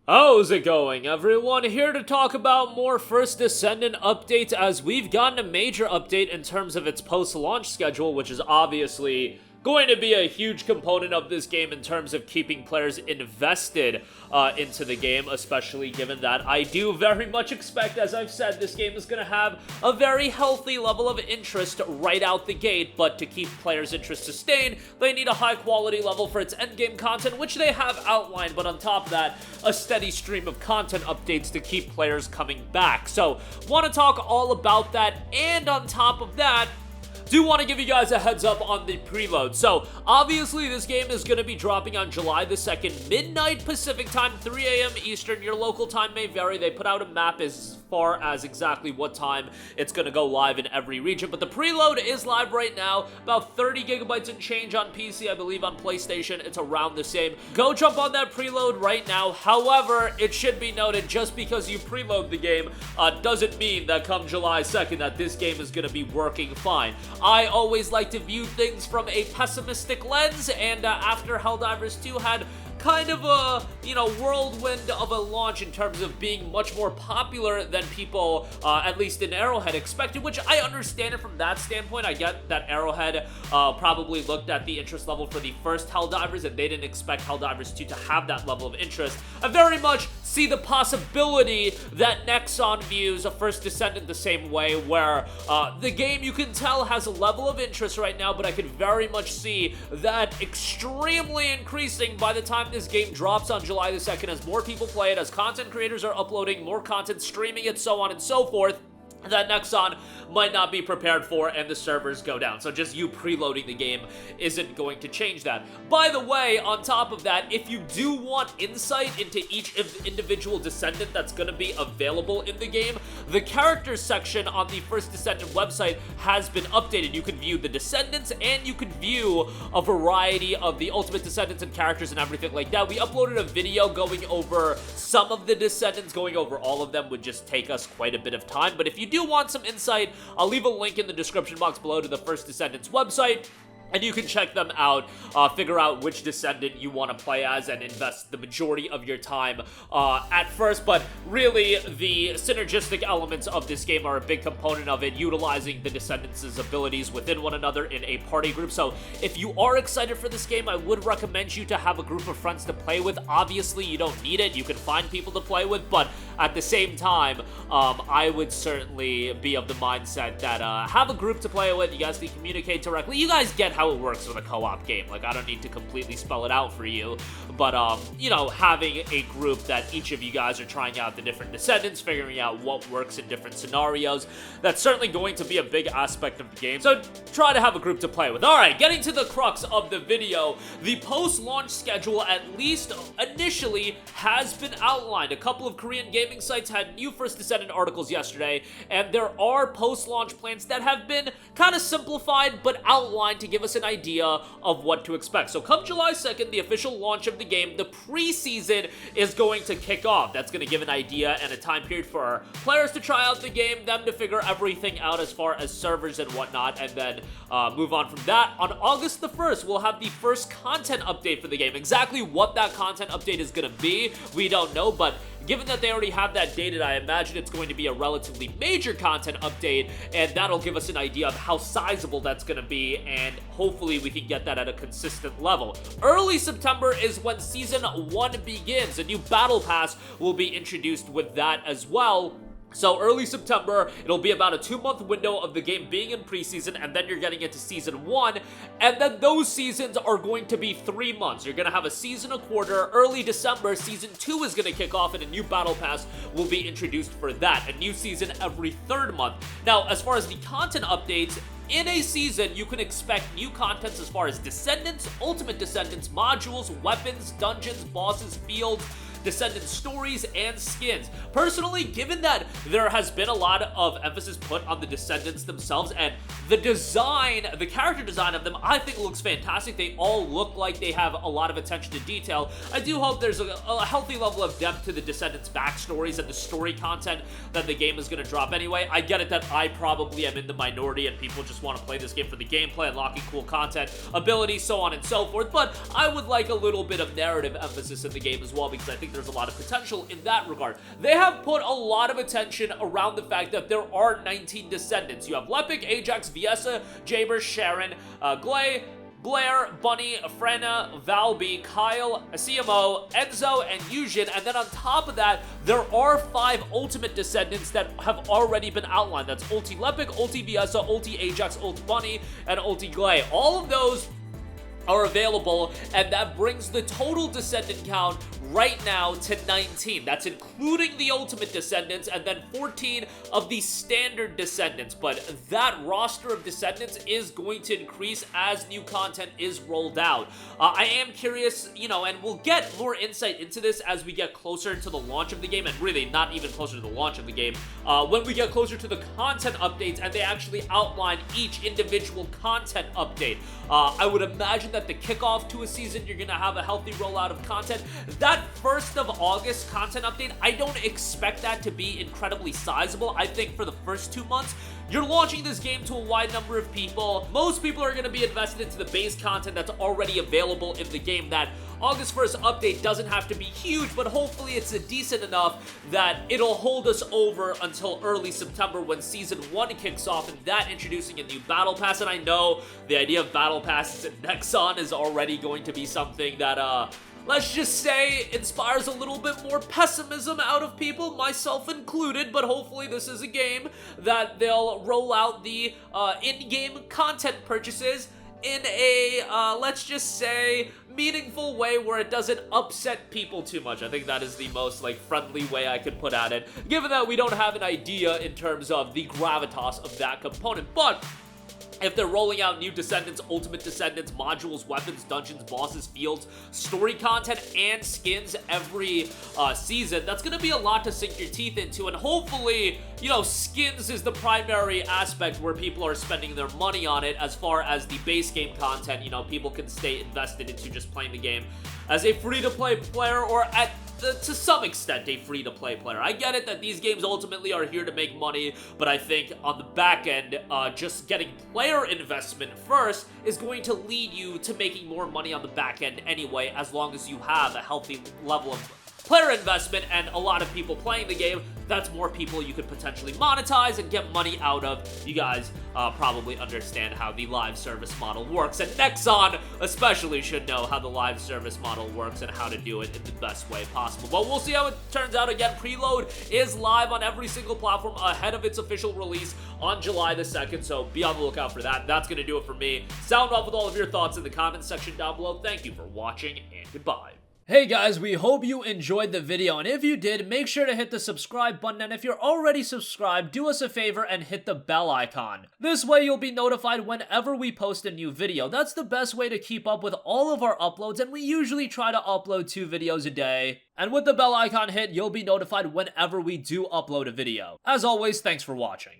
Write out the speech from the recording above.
How's it going, everyone? Here to talk about more First Descendant updates, as we've gotten a major update in terms of its post-launch schedule, which is obviously going to be a huge component of this game in terms of keeping players invested into the game, especially given that I do very much expect, as I've said, this game is going to have a very healthy level of interest right out the gate, but to keep players' interest sustained, they need a high quality level for its endgame content, which they have outlined, but on top of that, a steady stream of content updates to keep players coming back. So, want to talk all about that, and on top of that, do want to give you guys a heads up on the preload. So, obviously, this game is going to be dropping on July the 2nd, midnight Pacific time, 3 a.m. Eastern. Your local time may vary. They put out a map as far as exactly what time it's going to go live in every region, but the preload is live right now, about 30 gigabytes and change on PC. I believe on PlayStation, it's around the same. Go jump on that preload right now. However, it should be noted, just because you preload the game doesn't mean that come July 2nd that this game is going to be working fine. I always like to view things from a pessimistic lens, and after Helldivers 2 had kind of a, whirlwind of a launch in terms of being much more popular than people, at least in Arrowhead, expected, which I understand it from that standpoint. I get that Arrowhead probably looked at the interest level for the first Helldivers, and they didn't expect Helldivers 2 to have that level of interest. I very much see the possibility that Nexon views a First Descendant the same way, where the game, you can tell, has a level of interest right now, but I could very much see that extremely increasing by the time this game drops on July the 2nd, as more people play it, as content creators are uploading more content, streaming it, so on and so forth, that Nexon might not be prepared for, and the servers go down. So just you preloading the game isn't going to change that. By the way, on top of that, if you do want insight into each individual Descendant that's going to be available in the game, the characters section on the First Descendant website has been updated. You can view the Descendants, and you can view a variety of the Ultimate Descendants and characters and everything like that. We uploaded a video going over some of the Descendants. Going over all of them would just take us quite a bit of time, but if you do want some insight, I'll leave a link in the description box below to the First Descendants website, and you can check them out, figure out which Descendant you want to play as, and invest the majority of your time at first. But really, the synergistic elements of this game are a big component of it, utilizing the Descendants' abilities within one another in a party group. So if you are excited for this game, I would recommend you to have a group of friends to play with. Obviously, you don't need it. You can find people to play with, but at the same time, I would certainly be of the mindset that have a group to play with. You guys can communicate directly. You guys get how it works with a co-op game. Like, I don't need to completely spell it out for you, but having a group that each of you guys are trying out the different Descendants, figuring out what works in different scenarios, that's certainly going to be a big aspect of the game. So try to have a group to play with. Alright, getting to the crux of the video, the post-launch schedule, at least initially, has been outlined. A couple of Korean gaming sites had new First Descendant articles yesterday, and there are post-launch plans that have been kind of simplified but outlined to give us an idea of what to expect. So come July 2nd, the official launch of the game, the preseason is going to kick off. That's going to give an idea and a time period for our players to try out the game, them to figure everything out as far as servers and whatnot, and then move on from that. On August the 1st, we'll have the first content update for the game. Exactly what that content update is going to be, we don't know, but given that they already have that dated, I imagine it's going to be a relatively major content update, and that'll give us an idea of how sizable that's going to be, and hopefully we can get that at a consistent level. Early September is when Season 1 begins. A new Battle Pass will be introduced with that as well. So early September, it'll be about a 2-month window of the game being in preseason, and then you're getting into Season 1, and then those seasons are going to be 3 months. You're going to have a season a quarter. Early December, Season 2 is going to kick off, and a new Battle Pass will be introduced for that. A new season every 3rd month. Now, as far as the content updates, in a season, you can expect new contents as far as Descendants, Ultimate Descendants, modules, weapons, dungeons, bosses, fields, Descendant stories, and skins. Personally, given that there has been a lot of emphasis put on the Descendants themselves, and the design, the character design of them, I think looks fantastic. They all look like they have a lot of attention to detail. I do hope there's a healthy level of depth to the Descendants' backstories and the story content that the game is going to drop anyway. I get it that I probably am in the minority and people just want to play this game for the gameplay, unlocking cool content, abilities, so on and so forth, but I would like a little bit of narrative emphasis in the game as well, because I think there's a lot of potential in that regard. They have put a lot of attention around the fact that there are 19 Descendants. You have Lepic, Ajax, Viessa, Jaber, Sharon, Glay, Blair, Bunny, Frena, Valby, Kyle, CMO, Enzo, and Yujin, and then on top of that, there are 5 Ultimate Descendants that have already been outlined. That's Ulti Lepic, Ulti Viessa, Ulti Ajax, Ulti Bunny, and Ulti Glay. All of those are available, and that brings the total Descendant count right now to 19. That's including the Ultimate Descendants and then 14 of the standard Descendants, but that roster of Descendants is going to increase as new content is rolled out. I am curious, you know, and we'll get more insight into this as we get closer to the launch of the game, and really not even closer to the launch of the game, when we get closer to the content updates and they actually outline each individual content update. I would imagine that the kickoff to a season, you're gonna have a healthy rollout of content. That 1st of August content update, I don't expect that to be incredibly sizable. I think for the first 2 months, you're launching this game to a wide number of people. Most people are going to be invested into the base content that's already available in the game. That August 1st update doesn't have to be huge, but hopefully it's decent enough that it'll hold us over until early September when Season 1 kicks off, and that introducing a new Battle Pass. And I know the idea of Battle Passes in Nexon is already going to be something that, let's just say, inspires a little bit more pessimism out of people, myself included, but hopefully this is a game that they'll roll out the in-game content purchases in a, let's just say, meaningful way where it doesn't upset people too much. I think that is the most, like, friendly way I could put at it, given that we don't have an idea in terms of the gravitas of that component. But if they're rolling out new Descendants, Ultimate Descendants, modules, weapons, dungeons, bosses, fields, story content, and skins every season, that's going to be a lot to sink your teeth into. And hopefully, you know, skins is the primary aspect where people are spending their money on it. As far as the base game content, you know, people can stay invested into just playing the game as a free-to-play player, or to some extent a free-to-play player. I get it that these games ultimately are here to make money, but I think on the back end, just getting player investment first is going to lead you to making more money on the back end anyway, as long as you have a healthy level of player investment and a lot of people playing the game. That's more people you could potentially monetize and get money out of. You guys probably understand how the live service model works, and Nexon especially should know how the live service model works and how to do it in the best way possible. But we'll see how it turns out. Again, Preload is live on every single platform ahead of its official release on July the 2nd, so be on the lookout for that. That's going to do it for me. Sound off with all of your thoughts in the comments section down below. Thank you for watching, and goodbye. Hey guys, we hope you enjoyed the video, and if you did, make sure to hit the subscribe button, and if you're already subscribed, do us a favor and hit the bell icon. This way you'll be notified whenever we post a new video. That's the best way to keep up with all of our uploads, and we usually try to upload 2 videos a day. And with the bell icon hit, you'll be notified whenever we do upload a video. As always, thanks for watching.